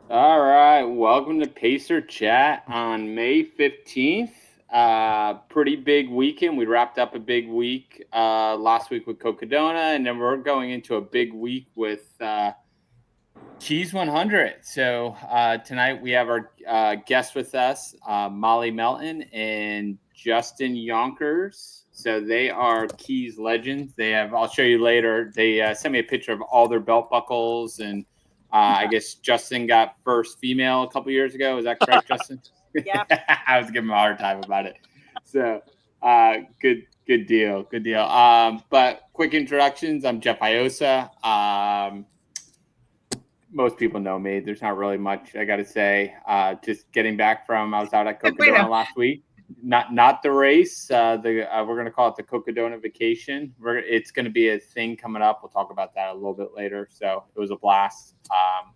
All right, welcome to Pacer Chat on May 15th. Pretty big weekend. We wrapped up a big week last week with Cocodona, and then we're going into a big week with Keys 100. So tonight we have our guest with us, Molly Melton and Justin Yonkers. So they are Keys legends. I'll show you later. They sent me a picture of all their belt buckles, and I guess Justin got first female a couple years ago. Is that correct, Justin? Yeah. I was giving him a hard time about it. So good deal. But quick introductions. I'm Jeff Iosa. Most people know me. There's not really much I got to say. Just getting back I was out at Cocodona last week. Not the race. We're going to call it the Cocodona vacation. It's going to be a thing coming up. We'll talk about that a little bit later. So it was a blast.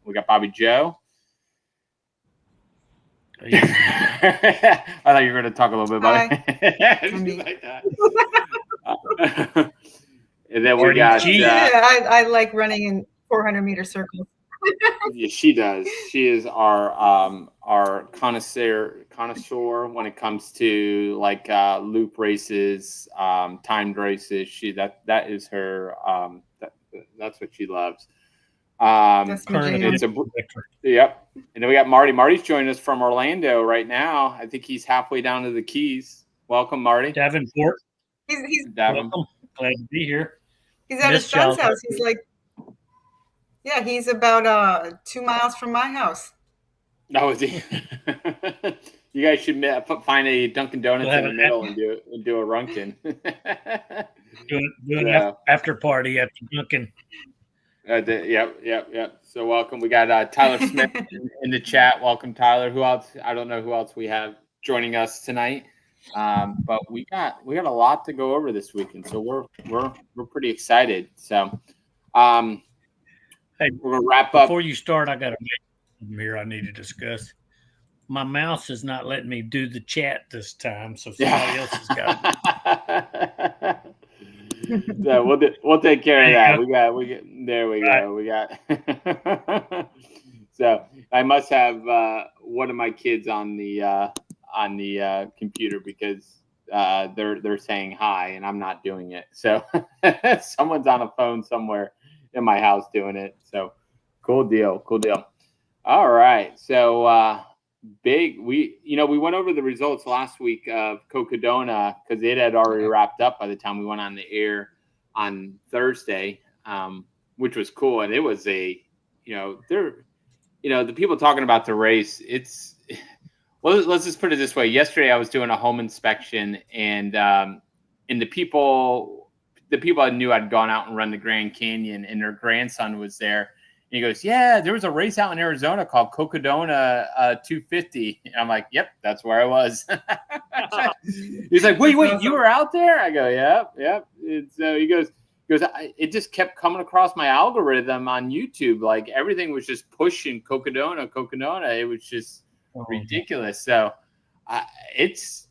We got Bobby Joe. I thought you were going to talk a little bit about it. Like that. And then we got. I like running in 400-meter circles. Yeah, she does. She is our connoisseur when it comes to like loop races, timed races. That is her. That's what she loves. Yep. And then we got Marty. Marty's joining us from Orlando right now. I think he's halfway down to the Keys. Welcome, Marty. Davenport. He's welcome. Glad to be here. He's at his son's house. He's like. Yeah, he's about 2 miles from my house. Oh, is he? You guys should find a Dunkin' Donuts in the middle and do a Runkin. do an after party at Dunkin'. Yep. So welcome. We got Tyler Smith in the chat. Welcome, Tyler. Who else? I don't know who else we have joining us tonight. But we got a lot to go over this weekend, so we're pretty excited. So. Hey, we're gonna wrap up. Before you start, I got a mail here I need to discuss. My mouse is not letting me do the chat this time, so somebody else has got it. So we'll take care of that. There we go. We got. So I must have one of my kids on the computer because they're saying hi and I'm not doing it. So someone's on a phone somewhere in my house doing it. So cool deal. All right. So we went over the results last week of Cocodona because it had already wrapped up by the time we went on the air on Thursday, which was cool. And it was the people talking about the race. Let's just put it this way. Yesterday I was doing a home inspection and the people I knew I'd gone out and run the Grand Canyon, and their grandson was there. And he goes, "Yeah, there was a race out in Arizona called Cocodona 250." And I'm like, "Yep, that's where I was." He's like, "Wait, you were out there?" I go, "Yep." And so he goes, it just kept coming across my algorithm on YouTube. Like everything was just pushing Cocodona. It was just ridiculous. So it's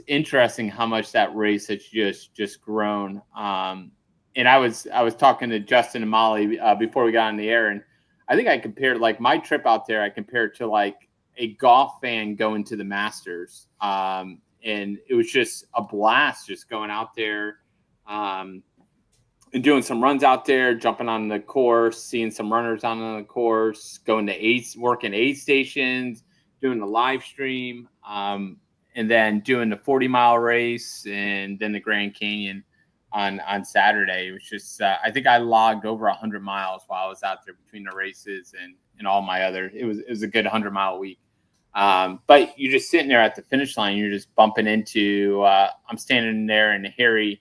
interesting how much that race has just grown. And I was talking to Justin and Molly before we got on the air, and I think I compared like my trip out there. I compared to like a golf fan going to the Masters, and it was just a blast just going out there, and doing some runs out there, jumping on the course, seeing some runners on the course, going to working aid stations, doing the live stream. And then doing the 40-mile race and then the Grand Canyon on Saturday. It was just, I think I logged over 100 miles while I was out there between the races and all my other, it was a good 100-mile week. But you're just sitting there at the finish line. You're just bumping into, I'm standing there and Harry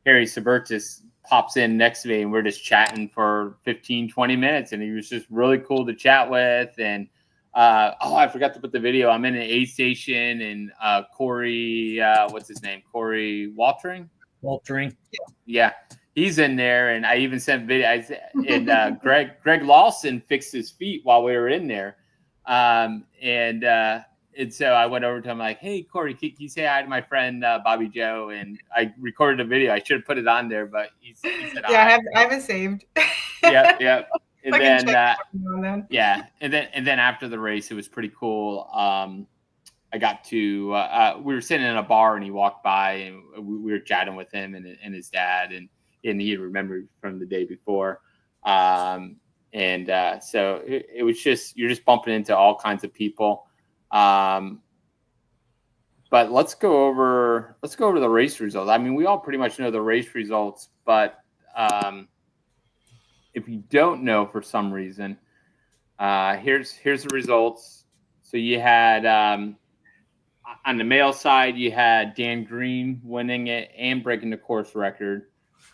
Sabertis pops in next to me, and we're just chatting for 15, 20 minutes, and he was just really cool to chat with. And I forgot to put the video. I'm in an aid station, and Corey, what's his name? Corey Waltering. Yeah, he's in there, and I even sent video. And Greg Lawson fixed his feet while we were in there, and so I went over to him like, "Hey, Corey, can you say hi to my friend Bobby Joe?" And I recorded a video. I should have put it on there, but he said hi. I have it saved. Yeah. And then and then after the race, it was pretty cool. I got to we were sitting in a bar, and he walked by, and we were chatting with him and his dad, and he had remembered from the day before. So it was just, you're just bumping into all kinds of people. But let's go over the race results. I mean, we all pretty much know the race results, but if you don't know for some reason, here's the results. So you had on the male side, you had Dan Green winning it and breaking the course record.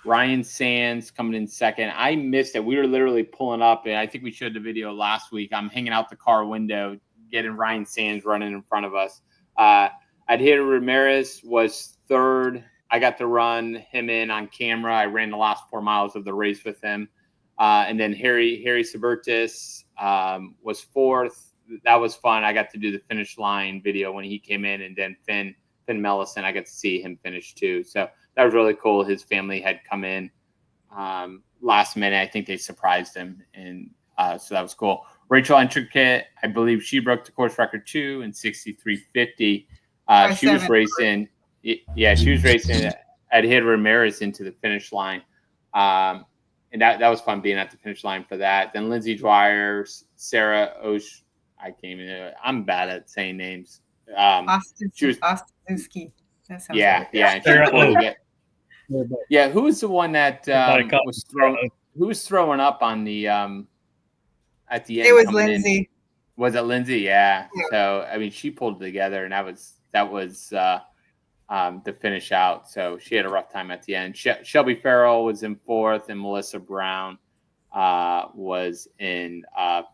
Ryan Sands coming in second. I missed it. We were literally pulling up, and I think we showed the video last week. I'm hanging out the car window, getting Ryan Sands running in front of us. Adhir Ramirez was third. I got to run him in on camera. I ran the last 4 miles of the race with him. And then Harry Sabertis was fourth. That was fun. I got to do the finish line video when he came in, and then Finn Mellison, I got to see him finish too. So that was really cool. His family had come in last minute. I think they surprised him, and so that was cool. Rachel Intricate, I believe she broke the course record too in 63:50. She was racing. Yeah, she was racing. I'd hit Ramirez into the finish line. And that was fun being at the finish line for that. Then Lindsay Dwyer, Sarah Osh. I can't even. I'm bad at saying names. She was Ostuski. Yeah. Yeah. Who was the one that was throwing? Who was throwing up on the at the end? It was Lindsay. Was it Lindsay? Yeah. So I mean, she pulled it together, and that was to finish out. So she had a rough time at the end. Shelby Farrell was in fourth, and Melissa Brown was in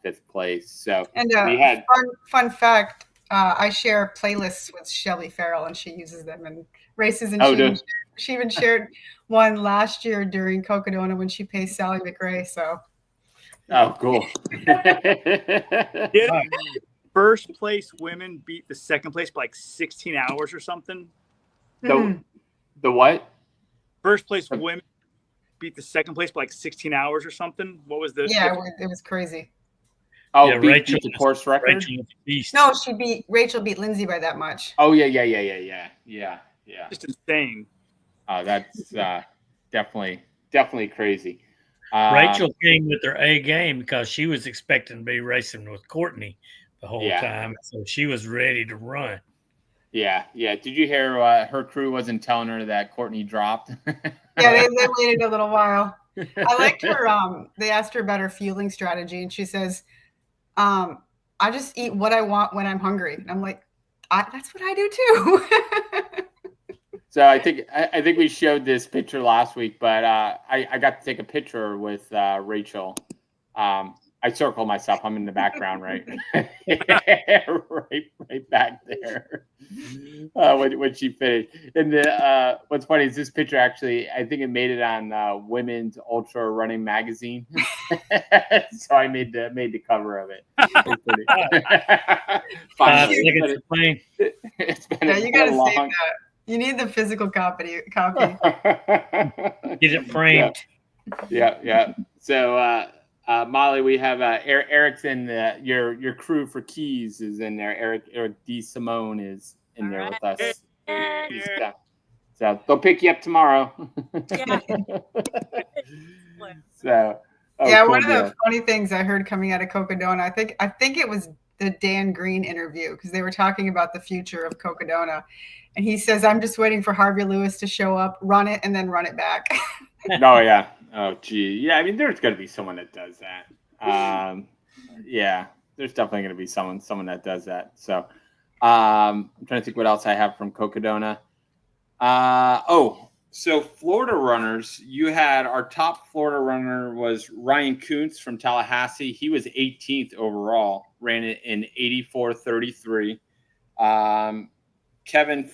fifth place. So and we had fun fact. I share playlists with Shelby Farrell, and she uses them in races. And she even shared one last year during Cocodona when she paced Sally McRae. So, cool. First place women beat the second place by like 16 hours or something. The what? First place women beat the second place by like 16 hours or something. What was the? Yeah, it was crazy. Oh, yeah, Rachel beat the course record. No, Rachel beat Lindsay by that much. Oh yeah. Just insane. Oh, that's definitely crazy. Rachel came with her A game because she was expecting to be racing with Courtney the whole time, so she was ready to run. Yeah. Did you hear her crew wasn't telling her that Courtney dropped? Yeah, they waited a little while. I liked her. They asked her about her fueling strategy, and she says, "I just eat what I want when I'm hungry." And I'm like, "That's what I do too." So I think we showed this picture last week, but I got to take a picture with Rachel. I circled myself. I'm in the background, right? right back there when she finished. And what's funny is this picture actually, I think it made it on Women's Ultra Running Magazine. So I made the cover of it. It's been you got to save that. You need the physical copy. Get it framed. Yeah. So. Molly, we have Eric's in your crew for keys is in there. Eric D. Simone is in there with us. So they'll pick you up tomorrow. So one of the funny things I heard coming out of Cocodona, I think it was the Dan Green interview, because they were talking about the future of Cocodona, and he says, "I'm just waiting for Harvey Lewis to show up, run it, and then run it back." Oh yeah. Oh gee, yeah. I mean, there's going to be someone that does that. Yeah, there's definitely going to be someone that does that. So, I'm trying to think what else I have from Cocodona. So Florida runners, you had our top Florida runner was Ryan Kuntz from Tallahassee. He was 18th overall, ran it in 84:33. Kevin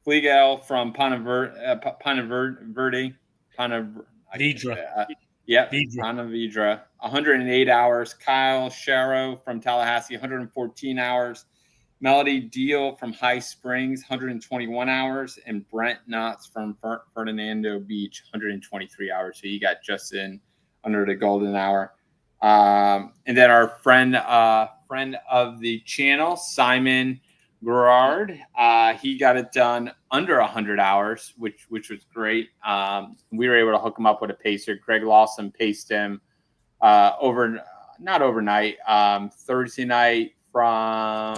Flegel from Ponte Verde. Vidra. Yep, Vidra. Ponte Vedra, 108 hours. Kyle Sharrow from Tallahassee, 114 hours. Melody Deal from High Springs, 121 hours. And Brent Knotts from Fernando Beach, 123 hours. So he got just in under the golden hour. And then our friend of the channel, Simon Gerard, he got it done under 100 hours, which was great. We were able to hook him up with a pacer. Greg Lawson paced him not overnight, Thursday night from,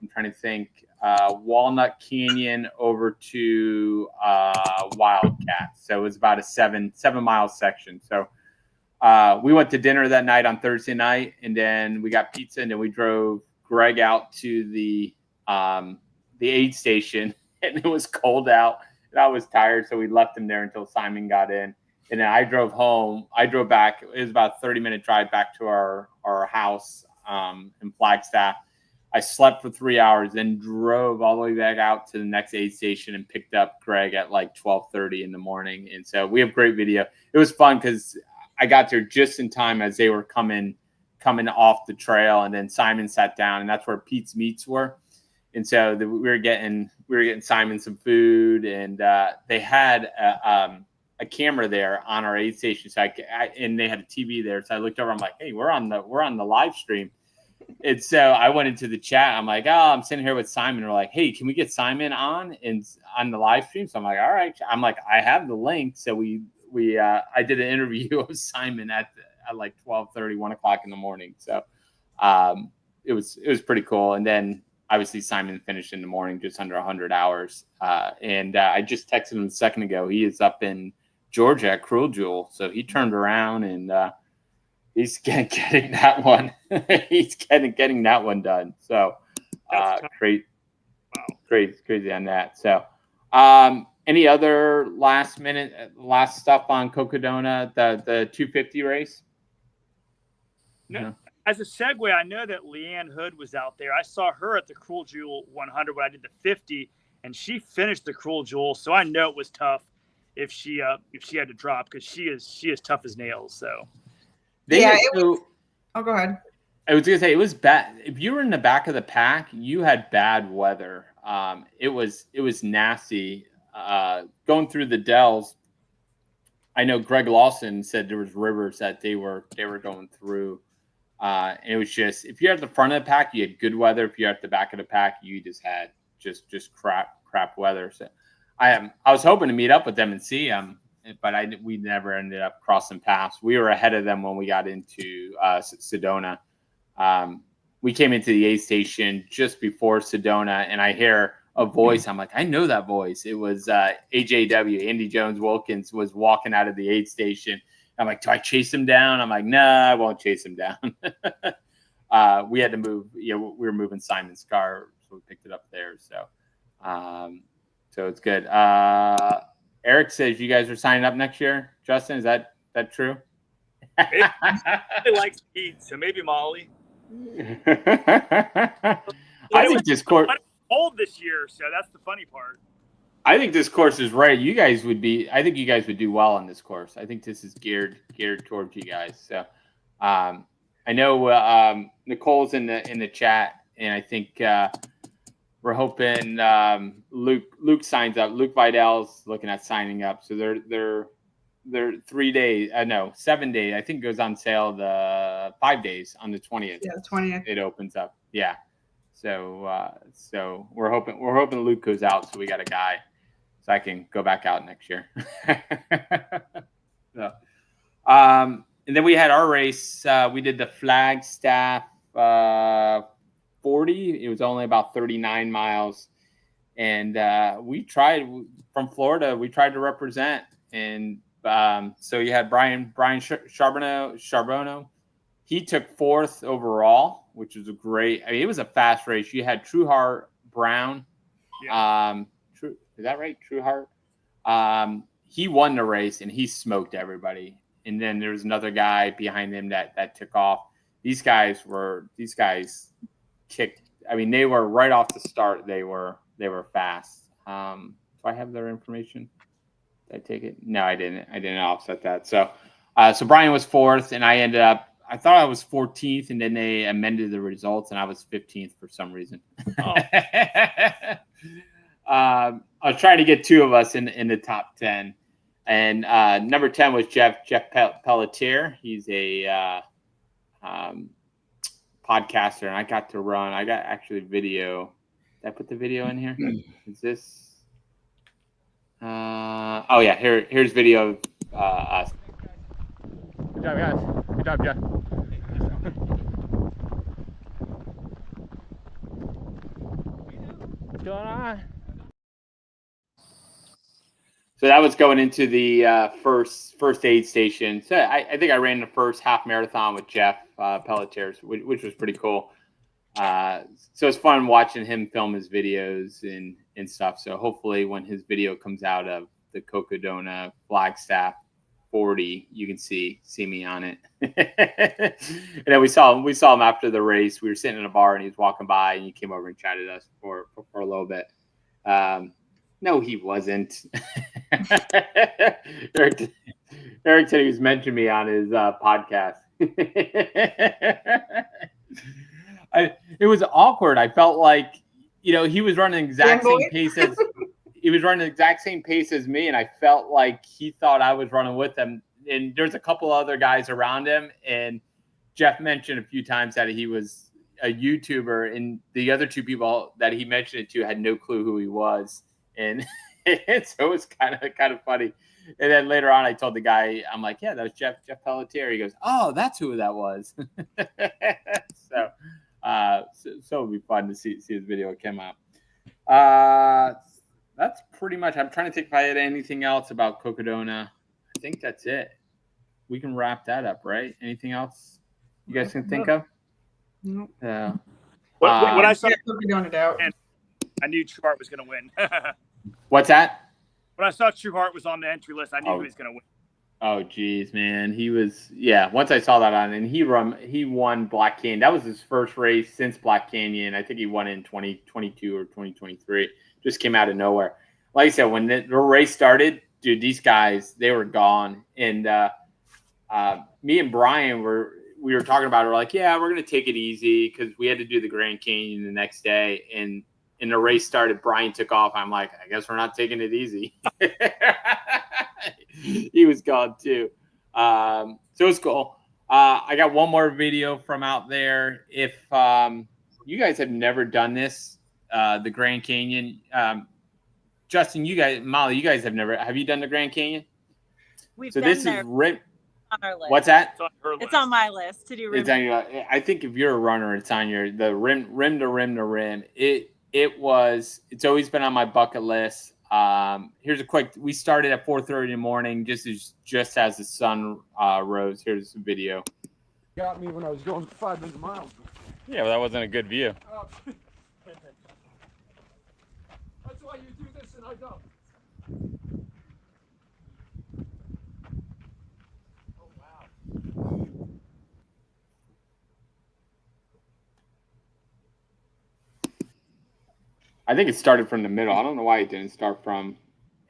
I'm trying to think, Walnut Canyon over to Wildcat. So it was about a 7-mile section. So we went to dinner that night on Thursday night, and then we got pizza, and then we drove Greg out to the aid station, and it was cold out, and I was tired, so we left him there until Simon got in, and then I drove home. I drove back. It was about a 30-minute drive back to our house in Flagstaff. I slept for 3 hours, then drove all the way back out to the next aid station and picked up Greg at like 12:30 in the morning. And so we have great video. It was fun because I got there just in time as they were coming off the trail, and then Simon sat down, and that's where Pete's Meats were. And so we were getting Simon some food, and they had a camera there on our aid station. So and they had a TV there. So I looked over. I'm like, hey, we're on the live stream. And so I went into the chat. I'm like, oh, I'm sitting here with Simon. We're like, hey, can we get Simon on the live stream? So I'm like, all right. I'm like, I have the link. So I did an interview of Simon at like 12:30, 1 o'clock in the morning. So it was pretty cool. And then obviously Simon finished in the morning, just under 100 hours. And I just texted him a second ago. He is up in Georgia at Cruel Jewel. So he turned around, and he's getting that one. He's getting that one done. So crazy on that. So any other last stuff on Cocodona, the 250 race? No. As a segue, I know that Leanne Hood was out there. I saw her at the Cruel Jewel 100 when I did the 50, and she finished the Cruel Jewel. So I know it was tough if she had to drop, because she is tough as nails. So go ahead. I was gonna say it was bad. If you were in the back of the pack, you had bad weather. It was nasty. Going through the dells. I know Greg Lawson said there was rivers that they were going through. And it was just, if you're at the front of the pack, you had good weather. If you're at the back of the pack, you just had just crap weather. So I was hoping to meet up with them and see them, but we never ended up crossing paths. We were ahead of them when we got into Sedona. We came into the aid station just before Sedona, and I hear a voice. I'm like, I know that voice. It was AJW, Andy Jones Wilkins, was walking out of the aid station. I'm like, do I chase him down? I'm like, nah, I won't chase him down. We had to move. We were moving Simon's car, so we picked it up there. So it's good. Eric says you guys are signing up next year. Justin, is that true? He likes Pete, so maybe Molly. I think this course cold this year, so that's the funny part. I think this course is right. I think you guys would do well on this course. I think this is geared towards you guys. So I know Nicole's in the chat, and I think we're hoping Luke signs up. Luke Vidal's looking at signing up. So they're 3 days. 7 days. I think it goes on sale the 5 days on the 20th. Yeah, the 20th. It opens up. Yeah. So we're hoping Luke goes out, so we got a guy, so I can go back out next year. So, and then we had our race. We did the Flagstaff 40. It was only about 39 miles, and we tried from Florida. We tried to represent, and so you had Brian Charbonneau. He took 4th overall, which was a great. I mean, it was a fast race. You had Trueheart Brown. Yeah. Is that right? Trueheart. He won the race and he smoked everybody. And then there was another guy behind him that took off. These guys kicked. I mean, they were right off the start. They were fast. Do I have their information? Did I take it? No, I didn't. I didn't offset that. So Brian was 4th, and I ended up. I thought I was 14th, and then they amended the results, and I was 15th for some reason. Oh. I was trying to get 2 of us in the top 10, and number 10 was Jeff Pelletier. He's a podcaster, and I got to run. I got actually video. Did I put the video in here? Is this? Oh yeah, here's video of us. Good job, guys. Good job, Jeff. What's going on? So that was going into the first aid station. So I think I ran the first half marathon with Jeff Pelletier, which was pretty cool. So it's fun watching him film his videos and stuff. So hopefully when his video comes out of the Cocodona Flagstaff 40, you can see me on it. And then we saw him after the race. We were sitting in a bar and he was walking by and he came over and chatted us for a little bit. No, he wasn't. Eric said he was mentioning me on his podcast. It was awkward. I felt like, he was running the exact same pace as he was running the exact same pace as me, and I felt like he thought I was running with him. And there's a couple other guys around him, and Jeff mentioned a few times that he was a YouTuber, and the other 2 people that he mentioned it to had no clue who he was, and so it was kind of funny. And then later on, I told the guy, I'm like, yeah, that was Jeff Pelletier. He goes, oh, that's who that was. So it would be fun to see his video come out. That's pretty much. I'm trying to think if I had anything else about Cocodona. I think that's it. We can wrap that up, right? Anything else you guys can think of? No. When I saw Cocodona out, I knew True Heart was going to win. What's that? When I saw True Heart was on the entry list, I knew he was going to win. Oh, geez, man. He was, once I saw that on, and he won Black Canyon. That was his first race since Black Canyon. I think he won in 2022 or 2023. Just came out of nowhere. Like I said, when the race started, dude, these guys, they were gone. And me and Brian we were talking about it. We're like, yeah, we're going to take it easy because we had to do the Grand Canyon the next day. And the race started, Brian took off. I'm like, I guess we're not taking it easy. He was gone too. So it was cool. I got one more video from out there. If you guys have never done this, the Grand Canyon, Justin, Molly, you guys have you done the Grand Canyon? We've so been this there. is rim. On our list. What's that? It's on my list to do. I think if you're a runner, it's on the rim to rim. It's always been on my bucket list. Here's a quick. We started at 4:30 in the morning, just as the sun rose. Here's the video. Got me when I was going 500 miles. Yeah, well, that wasn't a good view. That's why you do this and I don't. Oh wow. I think it started from the middle. I don't know why it didn't start from.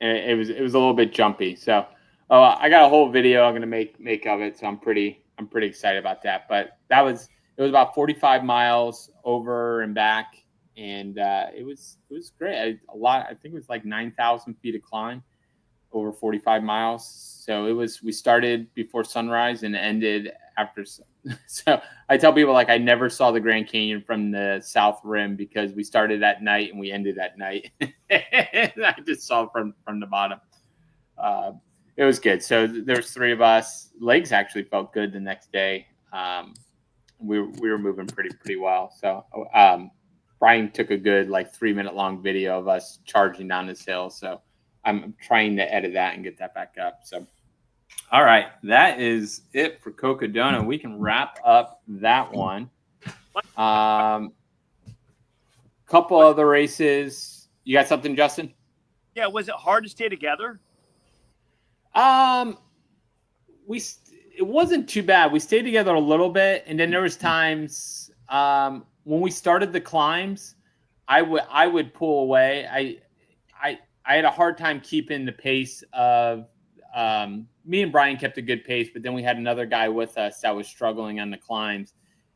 It was a little bit jumpy. So, I got a whole video I'm gonna make of it. So I'm pretty excited about that. But it was about 45 miles over and back, and it was great. I think it was like 9,000 feet of climb over 45 miles. So we started before sunrise and ended after. So I tell people, like, I never saw the Grand Canyon from the South Rim because we started at night and we ended at night. I just saw it from the bottom. It was good. So there's 3 of us. Legs actually felt good the next day. We were moving pretty well. So Brian took a good 3-minute long video of us charging down this hill. So I'm trying to edit that and get that back up. So. All right, that is it for Cocodona. We can wrap up that one. Couple other races. You got something, Justin? Yeah, was it hard to stay together? It wasn't too bad. We stayed together a little bit, and then there was times when we started the climbs, I would pull away. I had a hard time keeping the pace of me and Brian kept a good pace, but then we had another guy with us that was struggling on the climbs,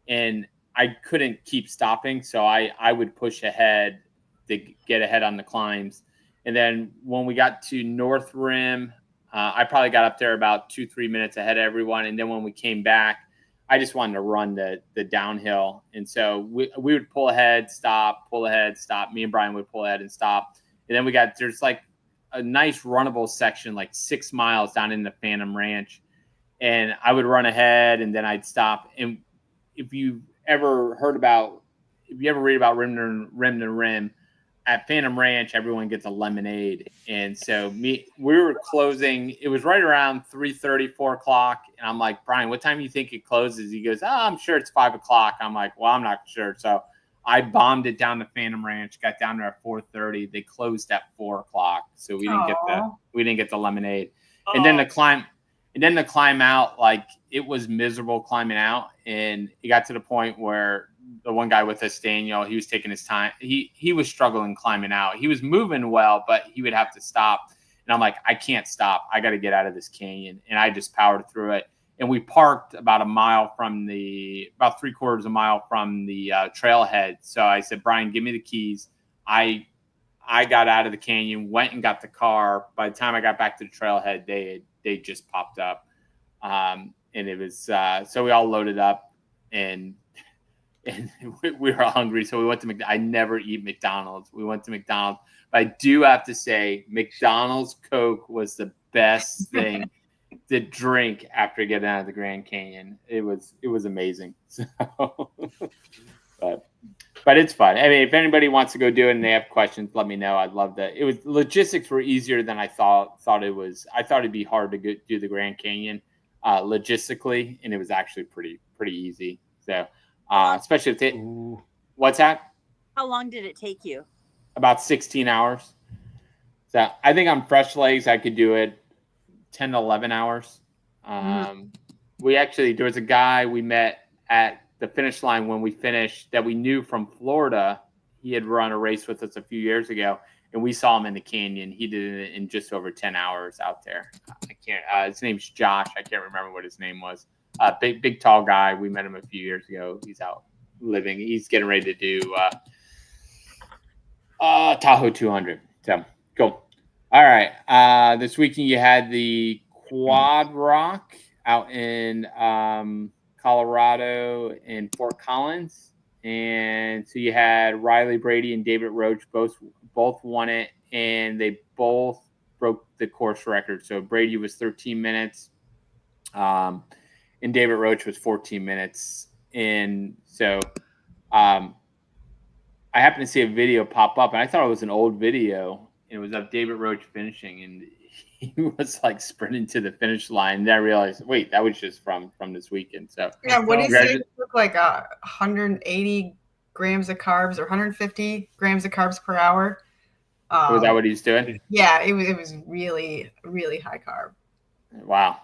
and I couldn't keep stopping, so I would push ahead to get ahead on the climbs. And then when we got to North Rim, I probably got up there about 2-3 minutes ahead of everyone. And then when we came back, I just wanted to run the downhill. And so we would pull ahead, stop, pull ahead, stop. Me and Brian would pull ahead and stop. And then there's like a nice runnable section, like 6 miles down in the Phantom Ranch. And I would run ahead and then I'd stop. And if you ever read about Rim to Rim, at Phantom Ranch, everyone gets a lemonade. And so we were closing. It was right around 3:30, 4 o'clock. And I'm like, Brian, what time do you think it closes? He goes, I'm sure it's 5 o'clock. I'm like, well, I'm not sure. So I bombed it down to Phantom Ranch, got down there at 4:30. They closed at 4 o'clock. So we didn't get the lemonade. And then the climb out, like it was miserable climbing out. And it got to the point where the one guy with us, Daniel, he was taking his time. He was struggling climbing out. He was moving well, but he would have to stop. And I'm like, I can't stop. I got to get out of this canyon. And I just powered through it. And we parked about 3/4 of a mile from the trailhead. So I said, Brian, give me the keys. I got out of the canyon, went and got the car. By the time I got back to the trailhead, they just popped up. And it was, so we all loaded up and we were hungry, so we went to McDonald's. I never eat McDonald's. We went to McDonald's. But I do have to say, McDonald's Coke was the best thing to drink after getting out of the Grand Canyon. It was amazing. So, but it's fun. I mean, if anybody wants to go do it and they have questions, let me know. I'd love that. Logistics were easier than I thought it was. I thought it'd be hard to do the Grand Canyon logistically, and it was actually pretty easy. So. Especially if what's that? How long did it take you? About 16 hours. So I think on fresh legs, I could do it 10 to 11 hours. There was a guy we met at the finish line when we finished that we knew from Florida. He had run a race with us a few years ago, and we saw him in the canyon. He did it in just over 10 hours out there. His name's Josh. I can't remember what his name was. Big tall guy. We met him a few years ago. He's out living. He's getting ready to do Tahoe 200. So cool. All right. This weekend you had the Quad Rock out in Colorado in Fort Collins, and so you had Riley Brady and David Roach both won it, and they both broke the course record. So Brady was 13 minutes. And David Roach was 14 minutes. And so I happened to see a video pop up, and I thought it was an old video. And it was of David Roach finishing, and he was like sprinting to the finish line. And I realized, wait, that was just from this weekend. So yeah, what do you say? It looked like 180 grams of carbs or 150 grams of carbs per hour. Was that what he's doing? Yeah, it was really, really high carb. Wow.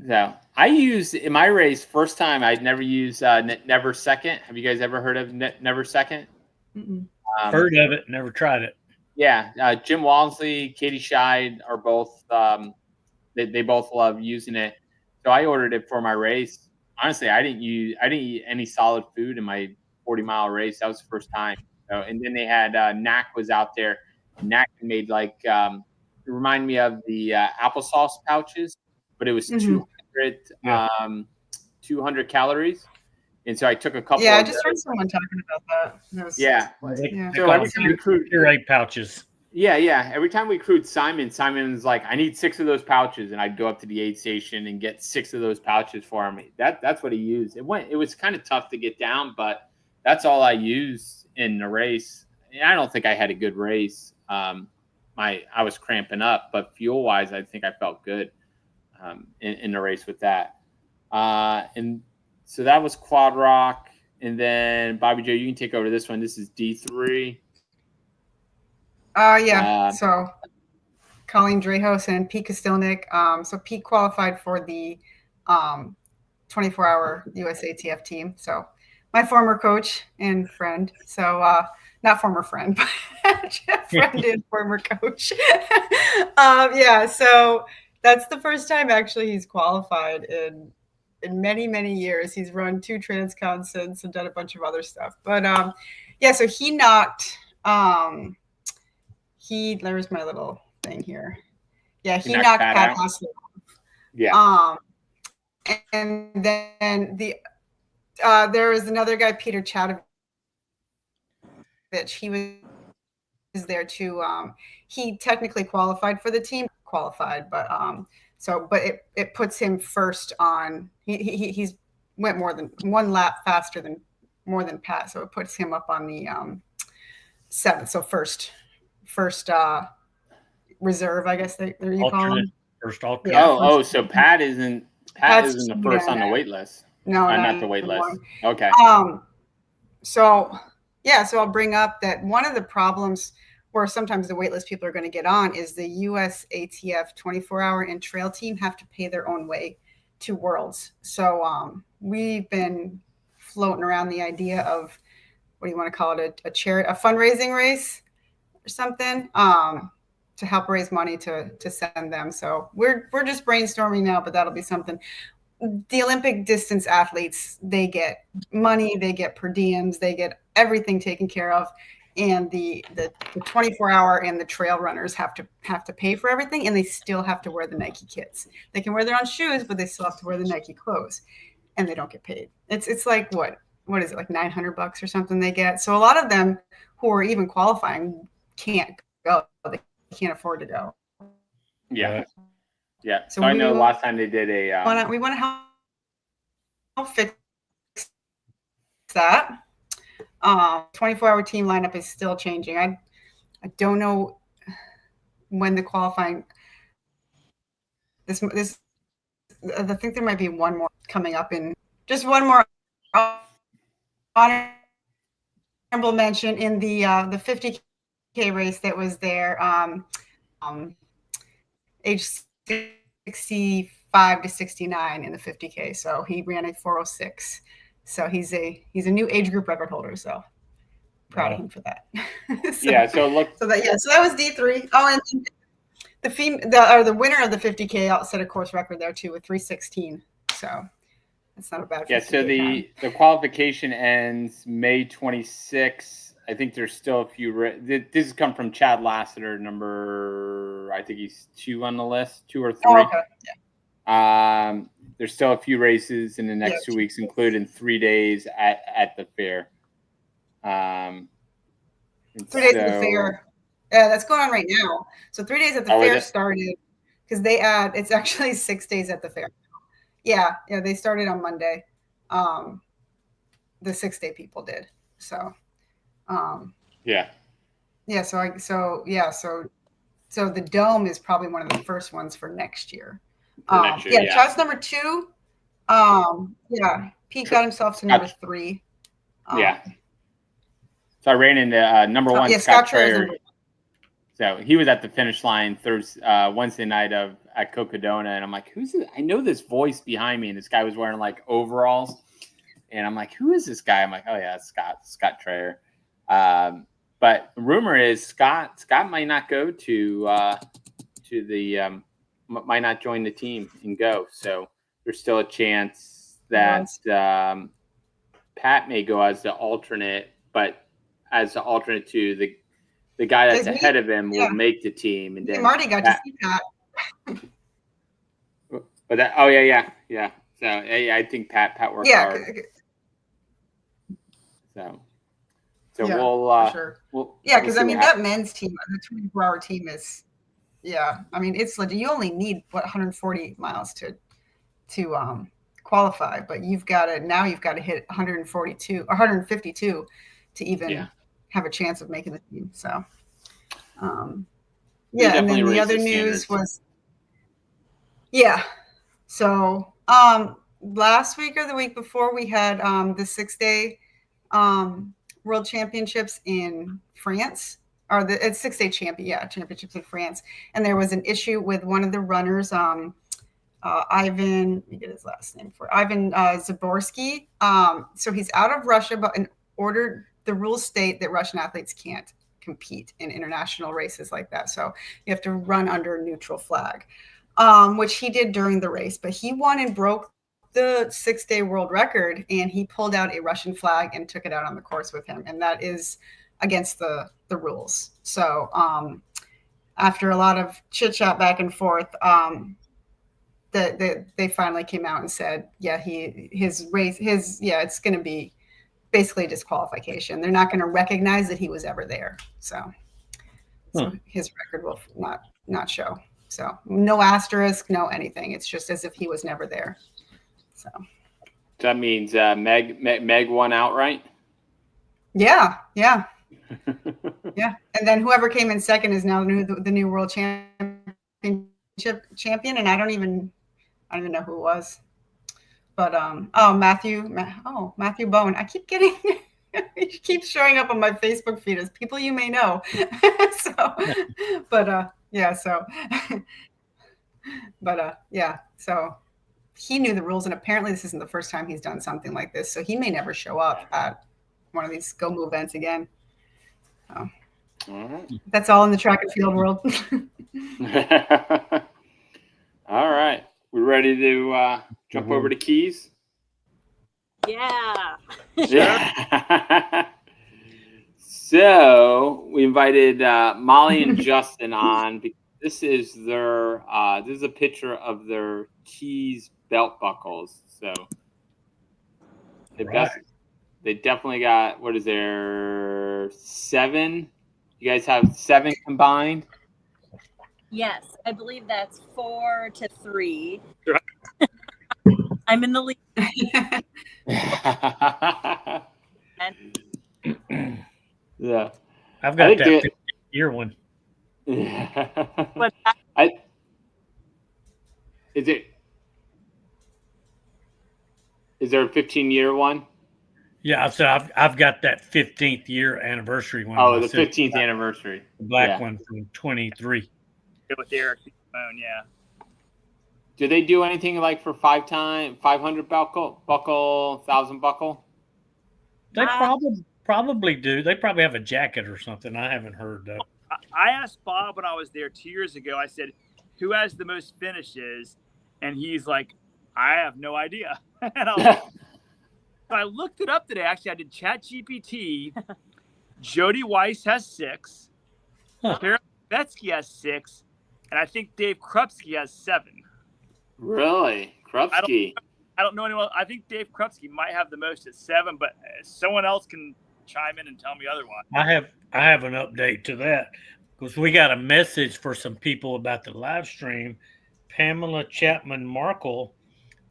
So I used in my race first time. I'd never used Never Second. Have you guys ever heard of Never Second? Heard of it, never tried it. Yeah, Jim Walmsley, Katie Scheid are both. They both love using it. So I ordered it for my race. Honestly, I didn't eat any solid food in my 40-mile race. That was the first time. So, and then they had Knack was out there. Knack made like it reminded me of the applesauce pouches, but it was 200 calories. And so I took a couple. Yeah, I just heard someone talking about that. So every time we crewed Puree pouches. Yeah. Every time we crewed Simon's like, I need 6 of those pouches, and I'd go up to the aid station and get 6 of those pouches for him. That's what he used. It was kind of tough to get down, but that's all I used in the race. And I don't think I had a good race. I was cramping up, but fuel wise, I think I felt good in the race with that. And so that was Quad Rock. And then Bobby Joe, you can take over this one. This is D3. Yeah. So Colleen Drehos and Pete Kostelnik. So Pete qualified for the 24-hour USATF team. So my former coach and friend. So not former friend, but friend and former coach. Yeah, so that's the first time actually he's qualified in many, many years. He's run 2 transcons since and done a bunch of other stuff. But yeah, so he knocked there's my little thing here. Yeah, he knocked Pat Hassler. Yeah. And then there was another guy, Peter Chadovich. He was there too. He technically qualified for the team, but it puts him first on. He's went more than 1 lap faster than Pat, so it puts him up on the 7th. So first reserve, I guess you call him. First alternate. Yeah, so Pat isn't the first on the wait list. No, not the wait list. Okay. So I'll bring up that one of the problems where sometimes the waitlist people are going to get on is the USATF 24-hour and trail team have to pay their own way to Worlds. So we've been floating around the idea of, what do you want to call it, a fundraising race or something, to help raise money to send them. So we're just brainstorming now, but that'll be something. The Olympic distance athletes, they get money, they get per diems, they get everything taken care of. And the 24-hour and the trail runners have to pay for everything, and they still have to wear the Nike kits. They can wear their own shoes, but they still have to wear the Nike clothes, and they don't get paid. It's like what is it, like $900 or something they get? So a lot of them who are even qualifying can't go. They can't afford to go. Yeah. Yeah. So I know last time they did we want to help fix that. 24-hour team lineup is still changing. I don't know when the qualifying. I think there might be one more coming up in just one more honorable mention in the 50K race that was there. Age 65 to 69 in the 50K. So he ran a 4:06. So he's a new age group record holder. So proud of him for that. So that was D3. Oh, and the winner of the 50K set a course record there too with 3:16. So that's not a bad. Yeah. So the qualification ends May 26. I think there's still a few. This has come from Chad Lassiter, number, I think he's 2 on the list, 2 or 3. Oh, okay. Yeah. There's still a few races in the next 2 weeks, including 3 days at the fair. 3 days at the fair. Yeah, that's going on right now. So 3 days at the fair started because it's actually 6 days at the fair. Yeah, they started on Monday. The 6-day people did. So. Yeah. So the Dome is probably one of the first ones for next year. Chad's number 2. Pete got himself to number 3. So I ran into number 1, Scott Trayer. So he was at the finish line Wednesday night at Cocodona, and I'm like, who's this? I know this voice behind me, and this guy was wearing like overalls, and I'm like, who is this guy? I'm like, oh yeah, it's Scott Trayer. But the rumor is Scott might not go to the might not join the team and go. So there's still a chance that Pat may go as the alternate, but as the alternate to the guy that's ahead of him will make the team. And then Marty got to see Pat. But that, yeah. So I think Pat worked hard. So we'll sure. Because that men's team, the 24-hour team is, it's legit. You only need 140 miles to qualify, but you've got to hit 142 or 152 to even have a chance of making the team. So, and then the other news was, So last week or the week before, we had the 6-day World Championships in France, or it's 6-day championships in France. And there was an issue with one of the runners, Ivan, let me get his last name for Ivan Zaborsky. So he's out of Russia, but in order, the rules state that Russian athletes can't compete in international races like that. So you have to run under a neutral flag, which he did during the race, but he won and broke the 6-day world record, and he pulled out a Russian flag and took it out on the course with him. And that is against the rules. So after a lot of chit chat back and forth, they finally came out and said, his race, it's going to be basically disqualification. They're not going to recognize that he was ever there. So his record will not show. So no asterisk, no anything. It's just as if he was never there. So that means Meg won outright. Yeah. Yeah. And then whoever came in second is now the new world championship champion. And I don't even know who it was. But Matthew Bone. I keep getting he keeps showing up on my Facebook feed as people you may know. So he knew the rules, and apparently this isn't the first time he's done something like this. So he may never show up at one of these Go Move events again. So, all right. That's all in the track and field world. All right. We're ready to jump over to keys? Yeah. Yeah. So we invited Molly and Justin on because this is a picture of their keys belt buckles. So they definitely got, what is there, 7? You guys have 7 combined? Yes, I believe that's 4-3. I'm in the lead. Yeah. I've got that 15-year one. But is there a 15-year one? Yeah, so I've got that 15th year anniversary one. Oh, the 15th anniversary. The black one from 23. With Eric phone, yeah. Do they do anything like for 500 buckle, 1,000 buckle? They probably do. They probably have a jacket or something. I haven't heard though. I asked Bob when I was there 2 years ago. I said, "Who has the most finishes?" And he's like, "I have no idea." And I looked it up today. Actually, I did ChatGPT. Jody Weiss has 6. Kara Betsky has 6. And I think Dave Krupski has 7. Really? Krupski? I don't know anyone. I think Dave Krupski might have the most at 7, but someone else can chime in and tell me otherwise. I have an update to that because we got a message for some people about the live stream. Pamela Chapman Markle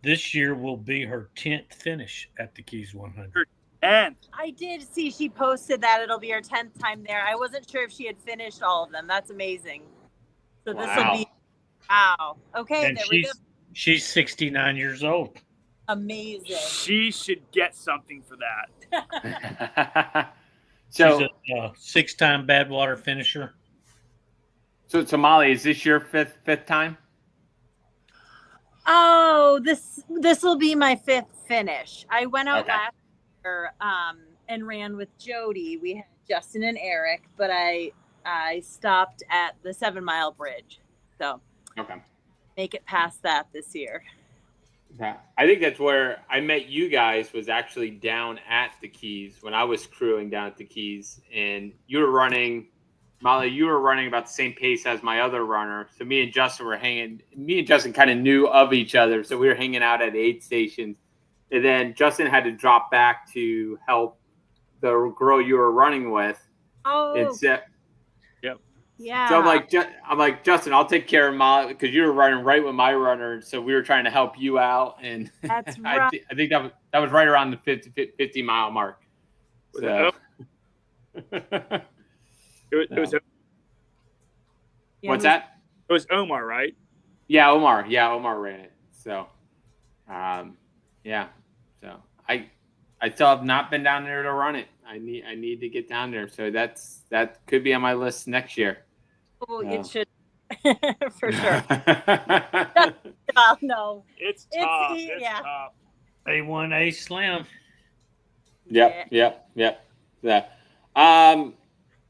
this year will be her 10th finish at the Keys 100. And I did see she posted that it'll be her 10th time there. I wasn't sure if she had finished all of them. That's amazing. So this will be okay. And there we go. She's 69 years old. Amazing. She should get something for that. So she's a 6-time Badwater finisher. So Molly, is this your fifth time? Oh, this will be my 5th finish. I went out last year and ran with Jody. We had Justin and Eric, but I stopped at the 7 Mile Bridge. So make it past that this year. Yeah. I think that's where I met you guys, was actually down at the Keys when I was crewing down at the Keys, and you were running, Molly, you were running about the same pace as my other runner. So me and Justin kind of knew of each other. So we were hanging out at aid stations, and then Justin had to drop back to help the girl you were running with. Oh, yeah. So I'm like, Justin, I'll take care of Molly because you were running right with my runner. So we were trying to help you out. And that's right. I think that was right around the 50 mile mark. So. It was What's that? It was Omar, right? Yeah, Omar. Yeah, Omar ran it. So, So I still have not been down there to run it. I need to get down there. So that could be on my list next year. Oh, it should for sure. No, It's tough. It's yeah. tough. A1A Slim. Yep. Yeah.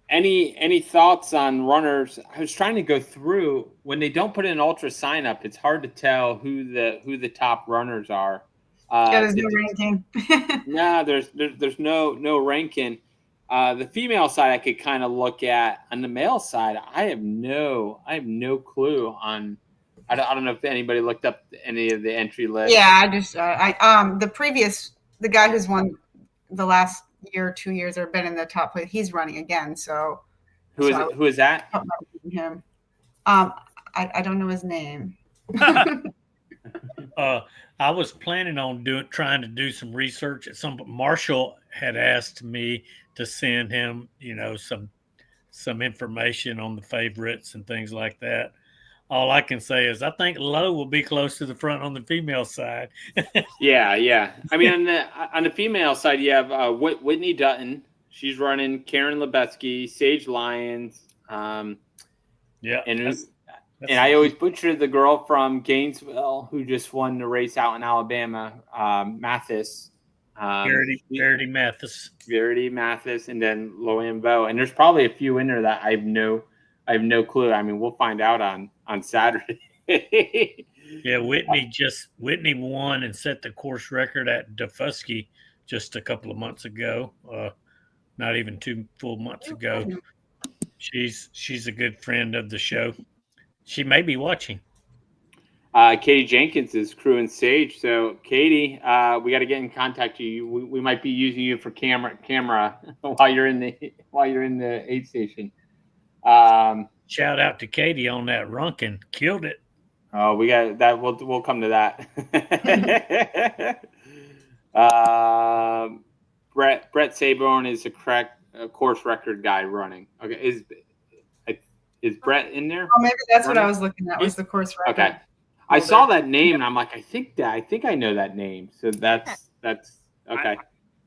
Any thoughts on runners? I was trying to go through when they don't put an ultra sign up. It's hard to tell who the top runners are. There's no ranking. No, there's no ranking. The female side I could kind of look at. On the male side, I have no clue on. I don't know if anybody looked up any of the entry lists. Yeah, the guy who's won the last year or 2 years or been in the top place, he's running again. So who is that? Him. I don't know his name. I was planning on trying to do some research at Marshall had asked me to send him, some information on the favorites and things like that. All I can say is I think Lowe will be close to the front on the female side. Yeah. I mean, on the female side, you have Whitney Dutton. She's running. Karen Lebetsky, Sage Lyons. Yeah. And I always butcher the girl from Gainesville who just won the race out in Alabama, Mathis. Verity Mathis. Verity Mathis, and then Loanne Bowe. And there's probably a few in there that I have no clue. I mean, we'll find out on Saturday. Yeah, Whitney won and set the course record at Defusky just a couple of months ago. Not even 2 full months ago. She's a good friend of the show. She may be watching. Katie Jenkins is crewing Sage. So Katie, we got to get in contact with you. We might be using you for camera while you're in the aid station. Shout out to Katie on that Runkin. Killed it. Oh, we got that. We'll come to that. Brett Saborn is a correct course record guy running. Okay, is Brett in there? Oh, maybe that's what I was looking at. Was the course record? Okay, I saw that name and I'm like, I think I know that name. So that's okay.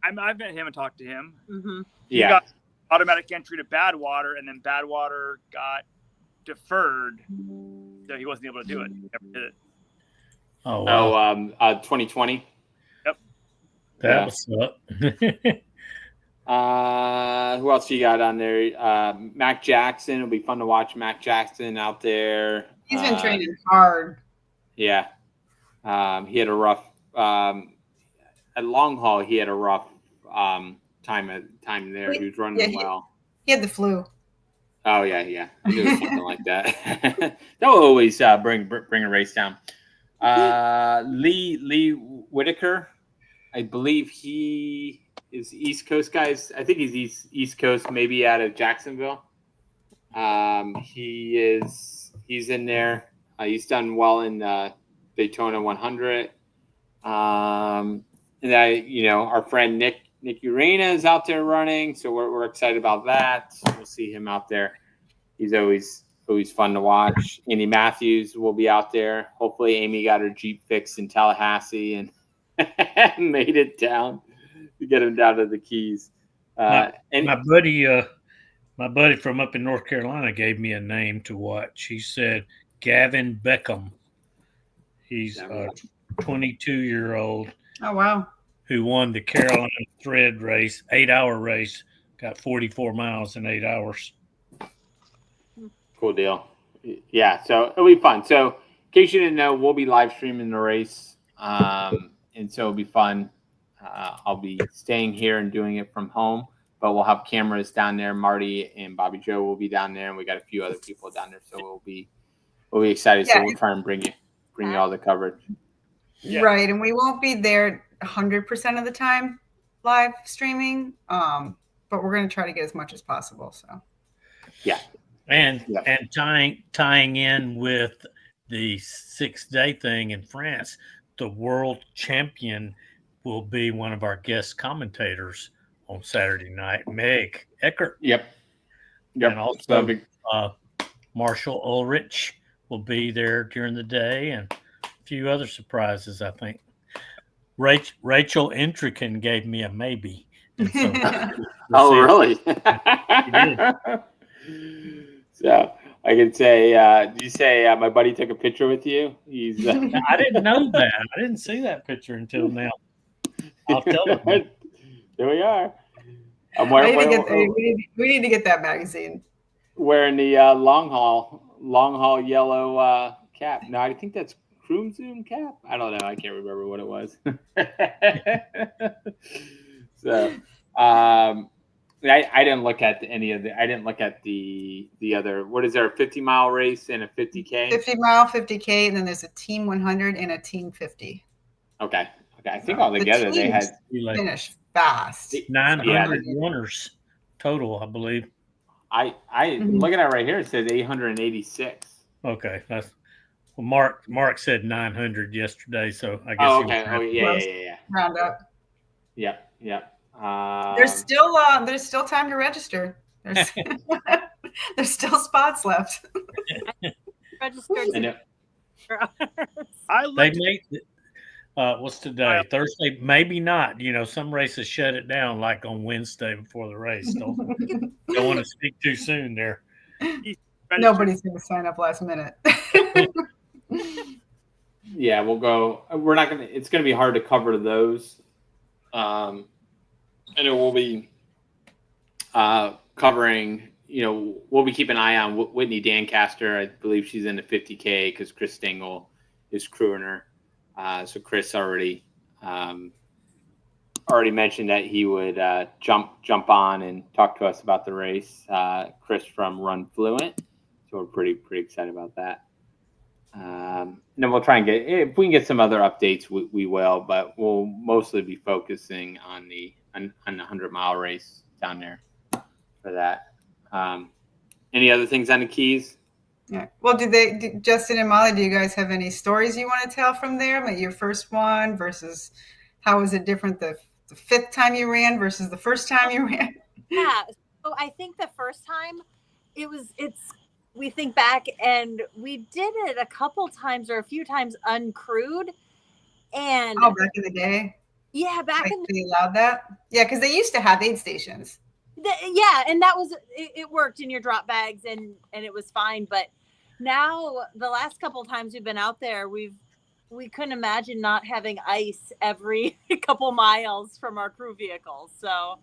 I've met him and talked to him. Mm-hmm. He got automatic entry to Badwater, and then Badwater got deferred, so he wasn't able to do it. He never did it. Oh, wow. 2020. Yep. That was up. Who else you got on there? Mac Jackson. It'll be fun to watch Mac Jackson out there. He's been training hard. Yeah. He had a rough at long haul. He had a rough time there. He was running well. He had the flu. Oh yeah. I knew it was something like that. They'll always bring a race down. Lee Whitaker, I believe he is East Coast guys. I think he's East Coast, maybe out of Jacksonville. He's in there. He's done well in Daytona 100. And our friend Nick Urena is out there running, so we're excited about that. We'll see him out there. He's always fun to watch. Andy Matthews will be out there. Hopefully, Amy got her Jeep fixed in Tallahassee and made it down to get him down to the Keys. My buddy from up in North Carolina gave me a name to watch. He said Gavin Beckham. He's a 22-year-old. Oh wow! Who won the Carolina Thread race, 8-hour race, got 44 miles in 8 hours. Cool deal. Yeah, so it'll be fun. So in case you didn't know, we'll be live streaming the race. And so it'll be fun. I'll be staying here and doing it from home, but we'll have cameras down there. Marty and Bobby Joe will be down there, and we got a few other people down there. So we'll be excited. Yeah. So we'll try and bring you all the coverage. Yeah. Right. And we won't be there 100% of the time live streaming. But we're going to try to get as much as possible. So, yeah. And tying in with the 6-day thing in France, the world champion will be one of our guest commentators on Saturday night, Meg Eckert. Yep. And also Marshall Ulrich will be there during the day, and a few other surprises, I think. Rachel Entrican gave me a maybe. And so, Oh, really? did. So I can say, did you say my buddy took a picture with you? He's. I didn't know that. I didn't see that picture until now. I'll tell him. There we are. I'm we wearing, need to get that magazine. wearing the long haul yellow cap. No, I think that's Chrome Zoom cap. I don't know. I can't remember what it was. So, I didn't look at any of the. I didn't look at the other. What is there? A 50-mile race and a 50K. 50-mile, 50K, and then there's a team 100 and a team 50. Okay. I think all together they had finished fast. 900 runners total, I believe. Looking at it right here, it says 886. Okay, that's well. Mark said 900 yesterday, so I guess. Okay. Yeah. Round up. Yeah. There's still time to register. There's still spots left. Registered. They made what's today? Thursday? Maybe not. Some races shut it down, like on Wednesday before the race. Don't want to speak too soon there. Nobody's going to sign up last minute. Yeah, we'll go. We're not gonna. It's gonna be hard to cover those. And it will be covering. We'll be keeping an eye on Whitney Dancaster. I believe she's in the 50K because Chris Stengel is crewing her. So Chris already mentioned that he would jump on and talk to us about the race. Chris from RunFluent, so we're pretty excited about that. And then we'll try and if we can get some other updates, we will. But we'll mostly be focusing on the 100-mile race down there for that. Any other things on the Keys? Yeah. Well, Justin and Molly, do you guys have any stories you want to tell from there? Like your first one versus how was it different the fifth time you ran versus the first time you ran? Yeah. So I think the first time we think back and we did it a couple times or a few times uncrewed. And back in the day. Yeah, they allowed that. Yeah, because they used to have aid stations. And that was it worked in your drop bags and it was fine. But now the last couple of times we've been out there, we couldn't imagine not having ice every couple miles from our crew vehicles. So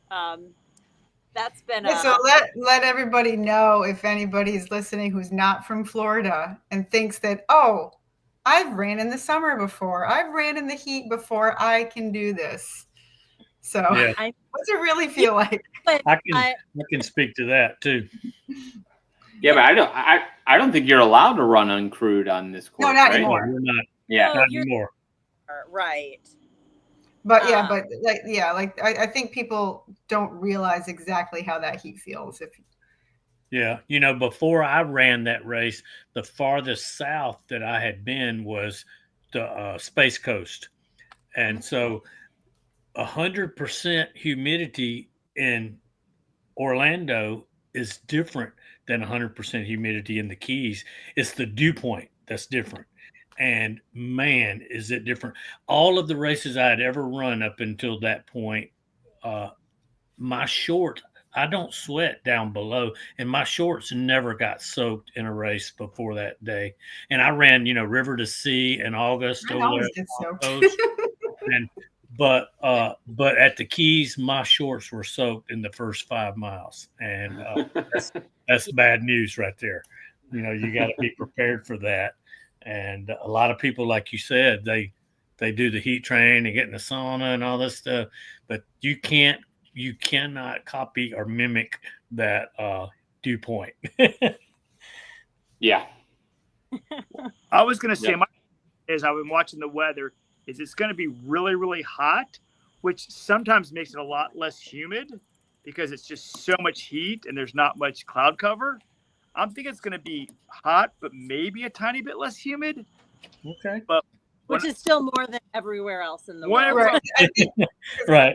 that's been so let everybody know if anybody's listening who's not from Florida and thinks that, I've ran in the summer before, I've ran in the heat before, I can do this. So what's it really feel like? I can speak to that too. Yeah, but I don't think you're allowed to run uncrewed on this course. No, not right? anymore. You're not. Yeah, not anymore. Right. But I think people don't realize exactly how that heat feels. Before I ran that race, the farthest south that I had been was the Space Coast, and so 100% humidity in Orlando is different than 100% humidity in the Keys. It's the dew point that's different. And man, is it different. All of the races I had ever run up until that point, my short, I don't sweat down below, and my shorts never got soaked in a race before that day. And I ran, river to sea in August. But at the Keys, my shorts were soaked in the first 5 miles, and that's bad news right there. You got to be prepared for that. And a lot of people, like you said, they do the heat train and get in the sauna and all this stuff, but you cannot copy or mimic that dew point. Yeah. I was going to say, as I've been watching the weather, is it's going to be really, really hot, which sometimes makes it a lot less humid because it's just so much heat and there's not much cloud cover. I'm thinking it's going to be hot, but maybe a tiny bit less humid. Okay. But which is still more than everywhere else in the world. Right. I think right.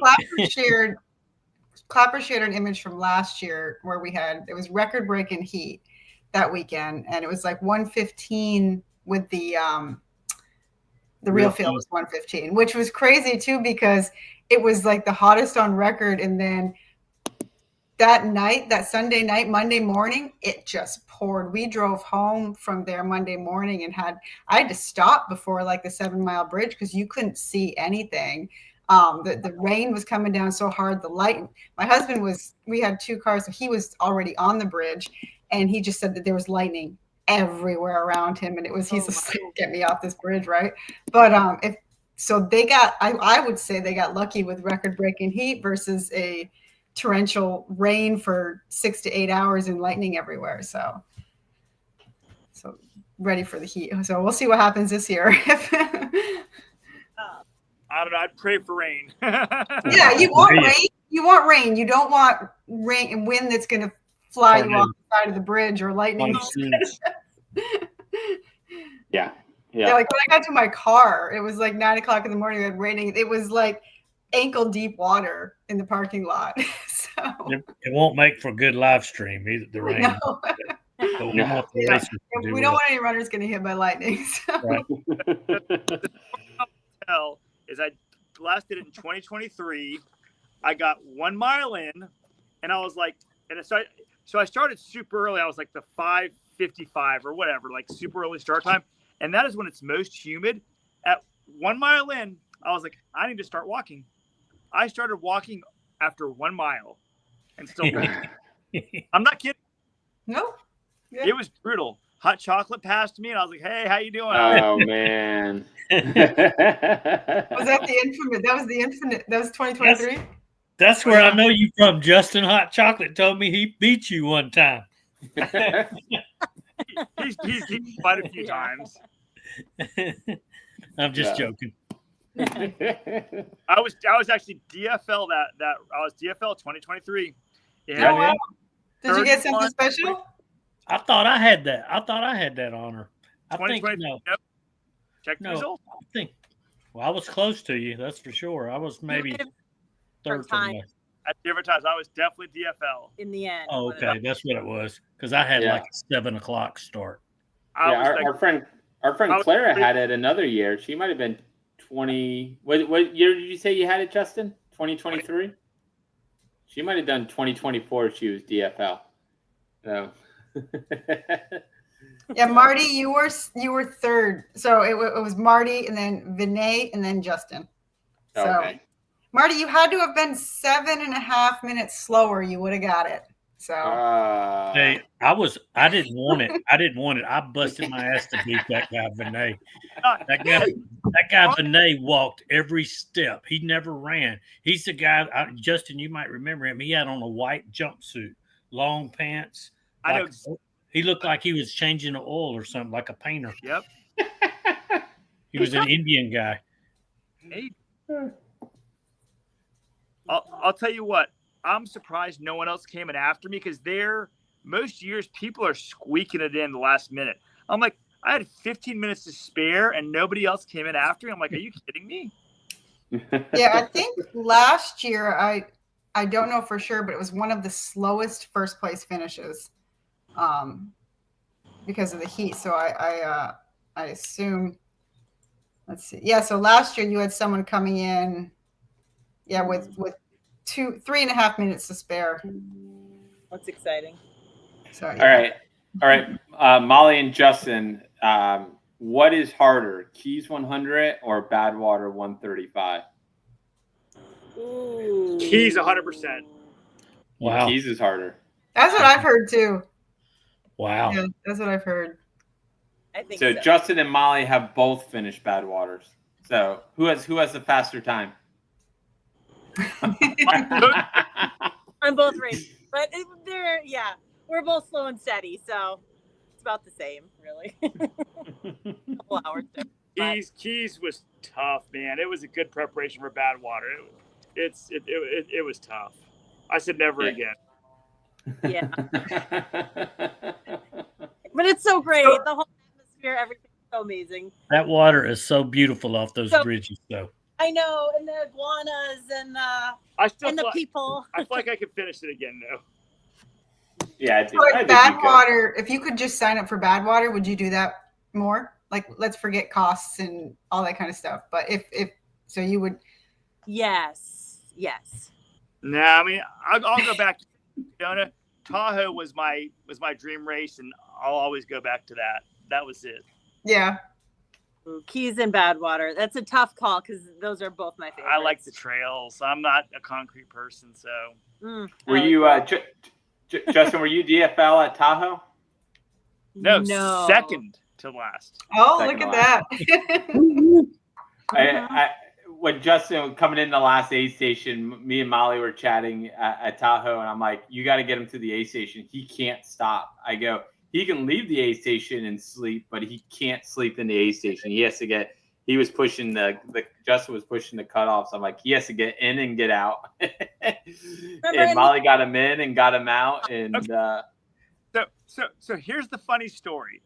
Clapper shared an image from last year where it was record-breaking heat that weekend, and it was like 115 with the real field was 115, which was crazy too because it was like the hottest on record. And then that night, that Sunday night, Monday morning, it just poured. We drove home from there Monday morning and I had to stop before like the 7-mile bridge because you couldn't see anything. The rain was coming down so hard. The light, my husband we had 2 cars, so he was already on the bridge, and he just said that there was lightning everywhere around him. And he's just like, get me off this bridge. Right. But, I would say they got lucky with record breaking heat versus a torrential rain for 6 to 8 hours and lightning everywhere. So ready for the heat. So we'll see what happens this year. I don't know. I'd pray for rain. Yeah, you want rain. You want rain. You don't want rain and wind that's going to fly you off the side of the bridge or lightning. Yeah. Like when I got to my car, it was like 9 o'clock in the morning. It had raining. It was like ankle deep water in the parking lot. So it won't make for a good live stream either. The rain. No. We don't want any runners getting hit by lightning. So. Right. Is I last did it in 2023. I got 1 mile in, and I was like, so I started super early. I was like the 5:55 or whatever, like super early start time, and that is when it's most humid. At 1 mile in, I was like, I need to start walking. I started walking after 1 mile, and still. I'm not kidding. No, yeah. It was brutal. Hot chocolate passed me, and I was like, "Hey, how you doing?" Oh man! Was that the infinite? That was the infinite. That was 2023. That's where I know you from. Justin Hot Chocolate told me he beat you one time. he's quite a few times. I'm just joking. I was actually DFL that I was DFL 2023. Yeah. Oh, wow. Did you get something special? I thought I had that. I thought I had that honor. I think no. Nope. Check the results. I think. Well, I was close to you. That's for sure. I was maybe third from there. At different times, I was definitely DFL in the end. Oh, okay, that's what it was. Because I had like a 7 o'clock start. Our friend Clara had it another year. She might have been 20. What year did you say you had it, Justin? 2023. She might have done 2024. She was DFL. So. Yeah, Marty, you were third. So it was Marty and then Vinay and then Justin. So okay. Marty, you had to have been 7.5 minutes slower. You would have got it. So hey, I didn't want it. I busted my ass to beat that guy Vinay. That guy Vinay walked every step. He never ran. He's the guy, Justin, you might remember him. He had on a white jumpsuit, long pants. I know. He looked like he was changing the oil or something, like a painter. Yep. He was an Indian guy. Hey. I'll tell you what. I'm surprised no one else came in after me because most years people are squeaking it in the last minute. I'm like, I had 15 minutes to spare and nobody else came in after me. I'm like, are you kidding me? Yeah, I think last year I don't know for sure, but it was one of the slowest first place finishes. Because of the heat. So I assume, let's see. Yeah. So last year you had someone coming in, with 3.5 minutes to spare. That's exciting. So yeah. All right. Molly and Justin, what is harder, Keys 100 or Badwater 135? Ooh. Keys 100%. Wow. Keys is harder. That's what I've heard too. Wow. Yeah, that's what I've heard. I think so. Justin and Molly have both finished Badwaters. So who has the faster time? I'm both racing, but we're both slow and steady, so it's about the same, really. A couple hours. Keys was tough, man. It was a good preparation for Badwater. It was tough. I said never again. Yeah. But it's so great. The whole atmosphere, everything's so amazing. That water is so beautiful off those bridges, though. I know, and the iguanas and the people. I feel like I could finish it again, though. Yeah, I think Badwater. If you could just sign up for Badwater, would you do that more? Like, let's forget costs and all that kind of stuff. But if so, you would. Yes. No, I mean, I'll go back to Daytona. Tahoe was my dream race, and I'll always go back to that. That was it. Yeah. Ooh, Keys and Badwater. That's a tough call because those are both my favorites. I like the trails. I'm not a concrete person, so. Were you, Justin? Were you DFL at Tahoe? No, second to last. Oh, Second look to at that. When Justin was coming in the last aid station, me and Molly were chatting at Tahoe, and I'm like, you got to get him to the aid station. He can't stop. I go, he can leave the aid station and sleep, but he can't sleep in the aid station. He has to get, he was pushing Justin was pushing the cutoffs. I'm like, he has to get in and get out. And Molly got him in and got him out. And So here's the funny story.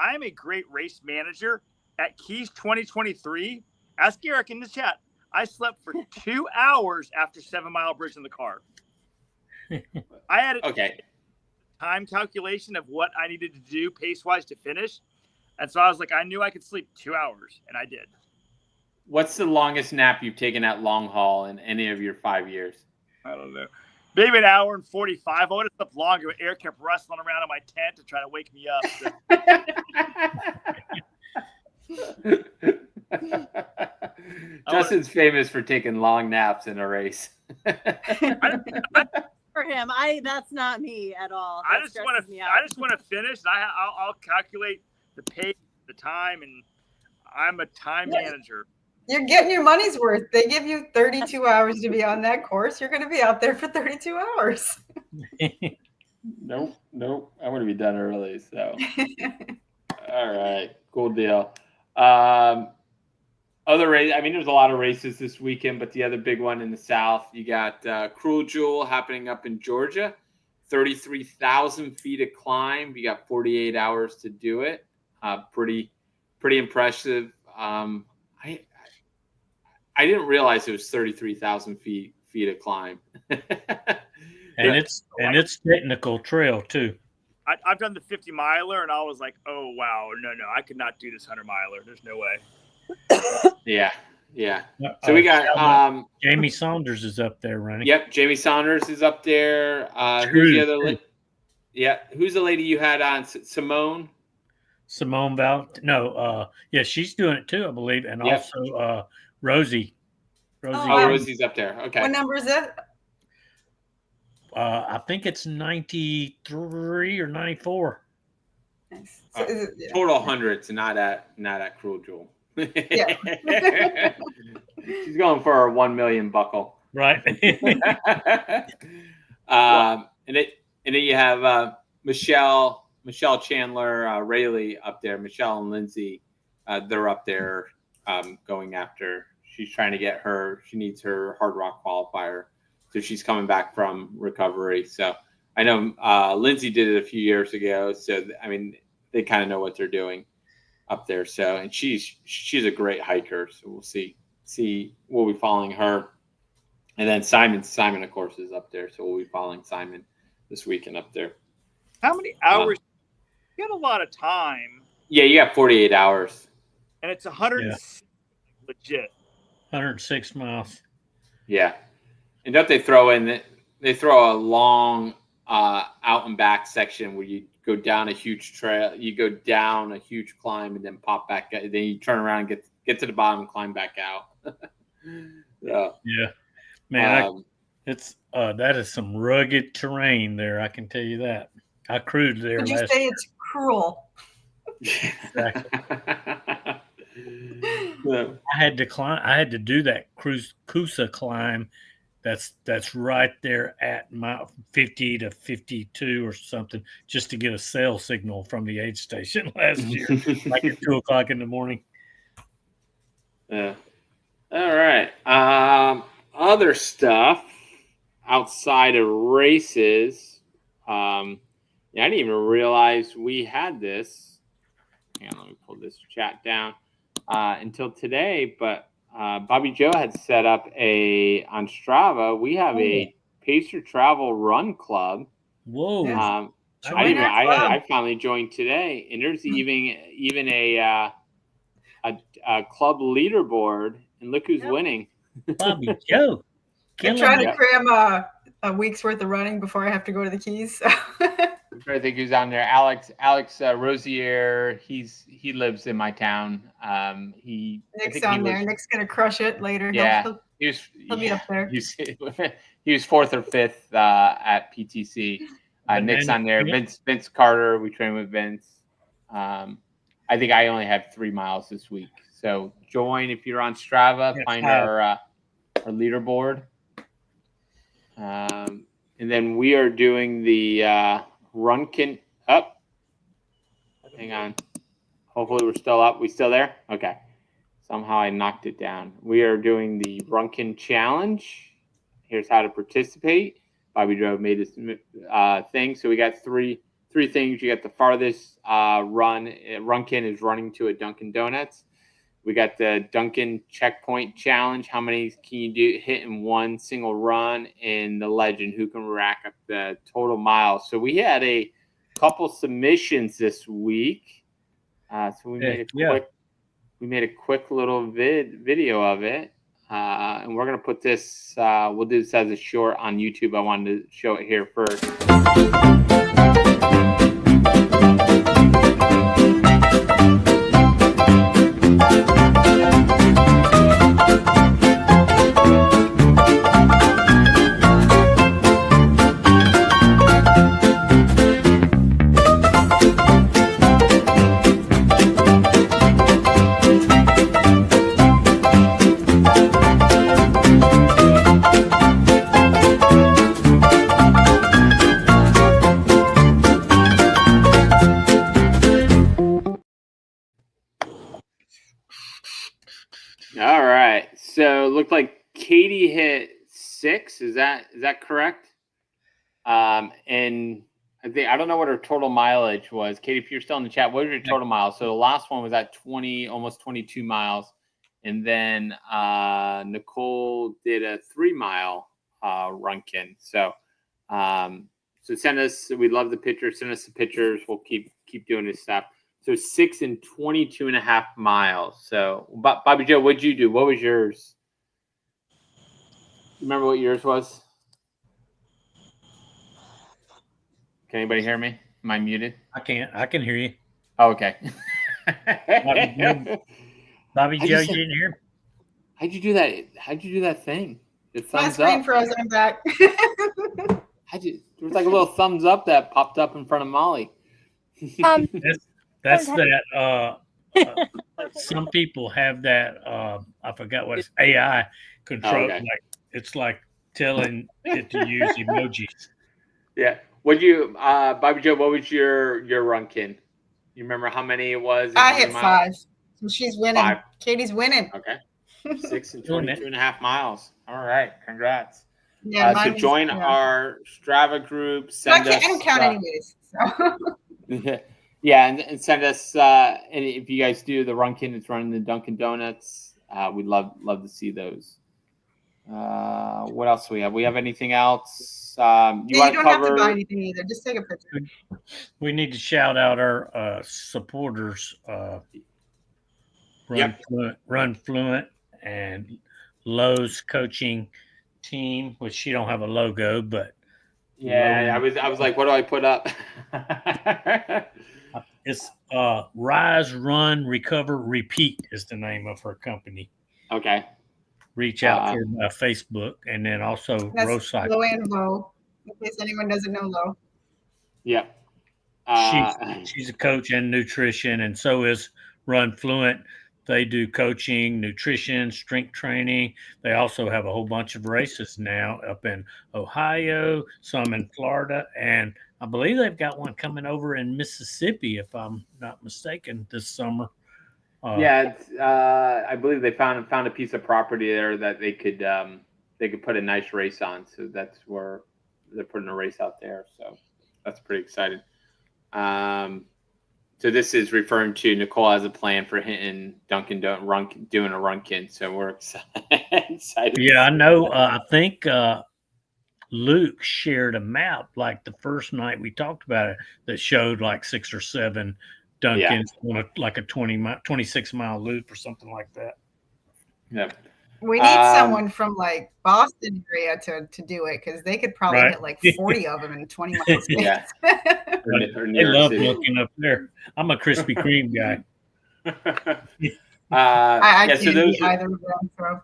I'm a great race manager at Keys 2023. Ask Eric in the chat. I slept for 2 hours after 7 Mile Bridge in the car. I had a time calculation of what I needed to do pace-wise to finish. And so I was like, I knew I could sleep 2 hours, and I did. What's the longest nap you've taken at long haul in any of your 5 years? I don't know. Maybe an hour and 45. I would have slept longer, but Eric kept rustling around in my tent to try to wake me up. Justin's famous for taking long naps in a race. For him, that's not me at all. I just want to finish. I'll calculate the pace, the time, and I'm a time manager. You're getting your money's worth. They give you 32 hours to be on that course. You're going to be out there for 32 hours. Nope. I want to be done early. So, all right, cool deal. Other race. I mean, there's a lot of races this weekend, but the other big one in the South, you got Cruel Jewel happening up in Georgia. 33,000 feet of climb. You got 48 hours to do it. Pretty impressive. I didn't realize it was 33,000 feet of climb. And it's technical trail too. I've done the 50 miler, and I was like, oh wow, no, I could not do this 100 miler. There's no way. Yeah. So we got Jamie Saunders is up there running. Yep, Jamie Saunders is up there. Who's the other? Who's the lady you had on? Simone Val. No, she's doing it too, I believe, and also Rosie. Rosie's up there. Okay. What number is it? I think it's 93 or 94. Nice. Total hundreds, not at Cruel Jewel. Yeah. She's going for a 1 million buckle. Right. And then you have Michelle Chandler, Rayleigh up there. Michelle and Lindsay, they're up there going after. She's trying to get she needs her Hard Rock qualifier. So she's coming back from recovery. So I know Lindsay did it a few years ago. So, I mean, they kind of know what they're doing up there. So, and she's a great hiker. So we'll see. We'll be following her. And then Simon, of course, is up there. So we'll be following Simon this weekend up there. How many hours? You got a lot of time. Yeah, you got 48 hours. And it's 106 legit. 106 miles. Yeah. And don't they throw a long out and back section where you go down a huge trail, you go down a huge climb and then pop back, then you turn around and get to the bottom and climb back out. Yeah, man, that is some rugged terrain there. I can tell you that. I crewed there. Would you say it's cruel? Exactly. I had to do that Coosa climb. That's right there at mile 50 to 52 or something, just to get a cell signal from the aid station last year, like at 2:00 in the morning. Yeah. All right. Other stuff outside of races. I didn't even realize we had this. Hang on, let me pull this chat down until today, but Bobby Joe had set up on Strava. We have a Pacer Travel Run Club. Whoa! I finally joined today, and there's even a club leaderboard, and look who's winning. Bobby Joe. I'm trying to cram a week's worth of running before I have to go to the Keys. So. I think who's on there. Alex Rosier. He lives in my town. Nick's on there. Nick's gonna crush it later. Yeah, he'll be up there. He was 4th or 5th at PTC. Nick's on there. Vince Carter. We train with Vince. I think I only have 3 miles this week. So join if you're on Strava. Find our leaderboard. And then we are doing the Runkin up. Hang on. Hopefully we're still up. We still there? Okay. Somehow I knocked it down. We are doing the Runkin challenge. Here's how to participate. Bobby Joe made this thing. So we got three things. You got the farthest Runkin is running to a Dunkin' Donuts. We got the Dunkin' checkpoint challenge. How many can you hit in one single run? And the legend, who can rack up the total miles. So we had a couple submissions this week. So we made a quick little video of it. And we're going to put this, we'll do this as a short on YouTube. I wanted to show it here first. All right. So it looked like Katie hit 6. Is that correct? And I don't know what her total mileage was. Katie, if you're still in the chat, what was your total miles? So the last one was at 20, almost 22 miles. And then Nicole did a 3-mile Runkin. So send us, we'd love the pictures. Send us the pictures. We'll keep doing this stuff. So 6 and 22.5 miles. So Bobby Joe, what'd you do? What was yours? You remember what yours was? Can anybody hear me? Am I muted? I can't. I can hear you. Oh, okay. Bobby Joe, you didn't hear? How'd you do that thing? The thumbs My screen up. froze. I'm back. There was like a little thumbs up that popped up in front of Molly. That's that. Some people have that. I forgot what it's AI control. Okay. Like it's like telling it to use emojis. Yeah. Would you, Bobby Joe? What was your Runkin? You remember how many it was? I hit 5. So she's winning. 5. Katie's winning. Okay. 6 and 22.5 miles. All right. Congrats. Yeah. So join our Strava group. I don't count anyways. So. Yeah, and send us. And if you guys do the Runkin, it's running the Dunkin' Donuts. We'd love to see those. What else do we have? We have anything else? You don't have to buy anything either. Just take a picture. We need to shout out our supporters. RunFluent and Lowe's coaching team, which she don't have a logo, but yeah, I was like, what do I put up? It's Rise, Run, Recover, Repeat is the name of her company. Okay. Reach out to her by Facebook, and then also Rocycle. Low and Low, in case anyone doesn't know Low. Yep. She's a coach and nutrition, and so is RunFluent. They do coaching, nutrition, strength training. They also have a whole bunch of races now up in Ohio, some in Florida, and I believe they've got one coming over in Mississippi, if I'm not mistaken, this summer. I believe they found a piece of property there that they could put a nice race on. So that's where they're putting a race out there. So that's pretty exciting. So this is referring to Nicole has a plan for hitting Dunkin' doing a Runkin. So we're excited. Yeah, I know. I think Luke shared a map like the first night we talked about it that showed like 6 or 7 Dunkins on like a 26-mile loop or something like that. Yeah. We need someone from like Boston area to do it because they could probably hit like 40 of them in 20 miles. Yeah. Or they love looking up there. I'm a Krispy Kreme guy. I yeah, can't so those eat either of them. So.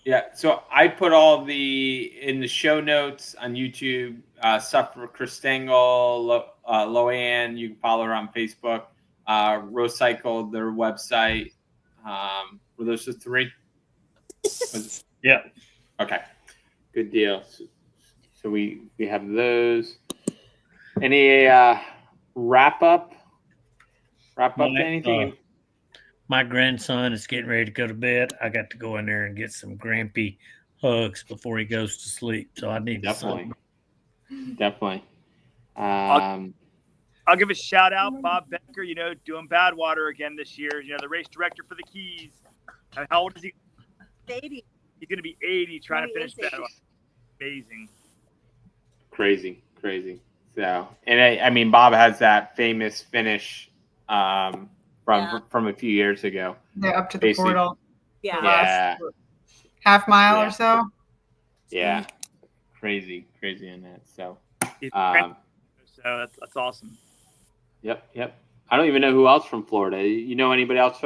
Yeah, so I put all in the show notes on YouTube stuff for Christangle, Loanne. You can follow her on Facebook. Rocycle, their website. Were those the three? Yeah. Okay, good deal. So we have those. Any wrap up? Anything? My grandson is getting ready to go to bed. I got to go in there and get some grampy hugs before he goes to sleep. So I need Definitely. I'll give a shout out, Bob Becker, doing Badwater again this year. The race director for the Keys. How old is he? 80. He's going to be 80 trying to finish Badwater. Amazing. Crazy. So, and I mean, Bob has that famous finish from a few years ago. They're up to the portal. Yeah. Half mile or so. Yeah. Crazy in that. So, so that's awesome. Yep. I don't even know who else from Florida. You know anybody else?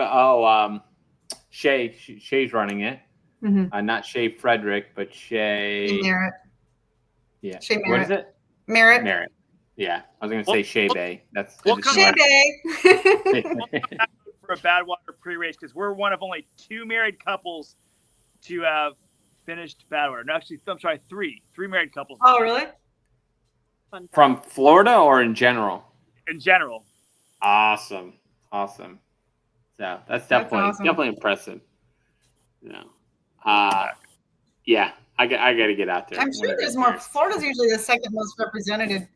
Shay. Shay's running it. Mm-hmm. Not Shay Frederick, but Shay Merritt. Yeah. Shay Merritt. What is it? Merritt. Yeah, I was going to say Shea Bay. That's Shea Bay. For a Badwater pre-race because we're one of only 2 married couples to have finished Badwater. No, actually, I'm sorry, 3 married couples. Oh, really? From Florida or in general? In general. Awesome. So that's definitely impressive. Yeah, I got to get out there. I'm sure there's more. Florida's usually the second most represented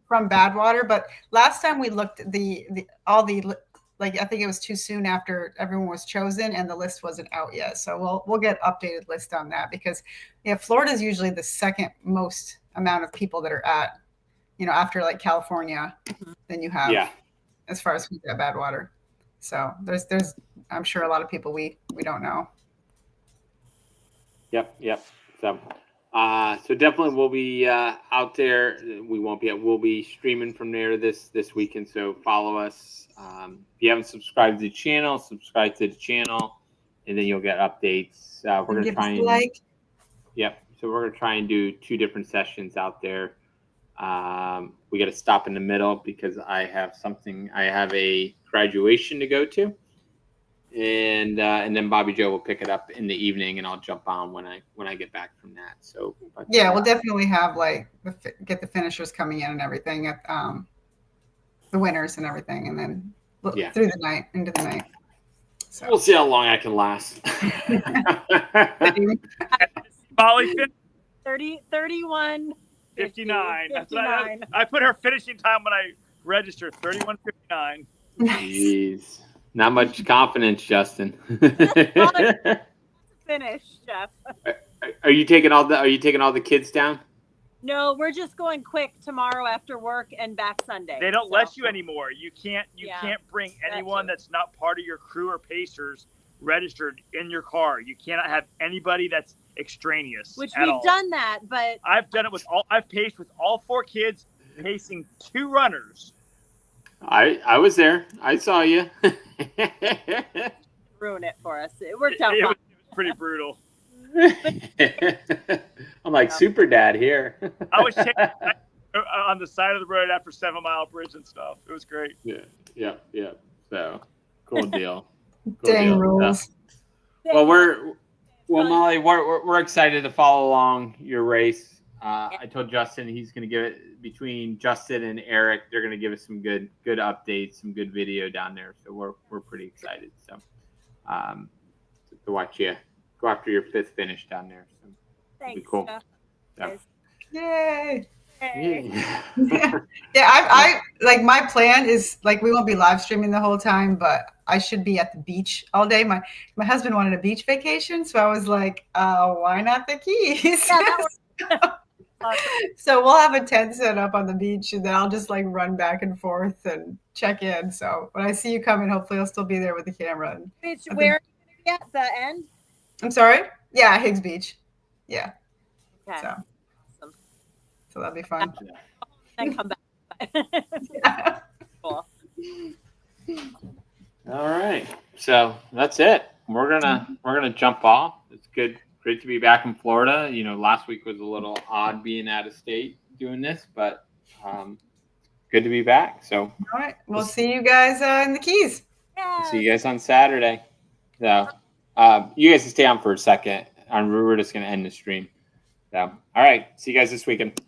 from Badwater, but last time we looked at I think it was too soon after everyone was chosen and the list wasn't out yet. So we'll get updated list on that because Florida's usually the second most amount of people that are at, after like California, than you have as far as who's at Badwater. So there's I'm sure a lot of people we don't know. Yep. So definitely we'll be out there. We'll be streaming from there this weekend. So follow us. If you haven't subscribed to the channel, subscribe to the channel, and then you'll get updates. We're gonna try and Yep. So we're gonna try and do 2 different sessions out there. We got to stop in the middle because I have a graduation to go to. And then Bobby Joe will pick it up in the evening, and I'll jump on when I get back from that. So we'll definitely have get the finishers coming in and everything at the winners and everything, and then through the night into the night. So we'll see how long I can last. Molly, 31. 59. I put her finishing time when I registered 31:59. Jeez. Not much confidence, Justin. Finish, Jeff. Are you taking all the kids down? No, we're just going quick tomorrow after work and back Sunday. They don't let you anymore. You can't bring anyone that's not part of your crew or pacers registered in your car. You cannot have anybody that's extraneous. Which we've done that, but I've done it I've paced with all 4 kids, pacing 2 runners. I was there. I saw you. Ruin it for us. It worked out. It was pretty brutal. I'm like super dad here. I was checking on the side of the road after 7 Mile Bridge and stuff. It was great. Yeah. So cool deal. Dang rules. Well, Molly, we're excited to follow along your race. I told Justin he's going to give it between Justin and Eric. They're going to give us some good updates, some good video down there. So we're pretty excited. So to watch you go after your 5th finish down there. So thanks. Be cool. So. Yay! Yeah. I like my plan is we won't be live streaming the whole time, but I should be at the beach all day. My husband wanted a beach vacation, so I was like, why not the Keys? Yeah, So we'll have a tent set up on the beach, and then I'll just run back and forth and check in. So when I see you coming, hopefully I'll still be there with the camera. Where are you at the end? I'm sorry. Yeah, Higgs Beach. Yeah. Okay. So, Awesome. so that'd be fun. Then come back. Yeah. Cool. All right. So that's it. We're gonna jump off. It's great to be back in Florida. You know, last week was a little odd being out of state doing this, but good to be back. So All right. We'll see you guys in the Keys. see you guys on Saturday. So you guys can stay on for a second. We're just gonna end the stream. So all right. See you guys this weekend.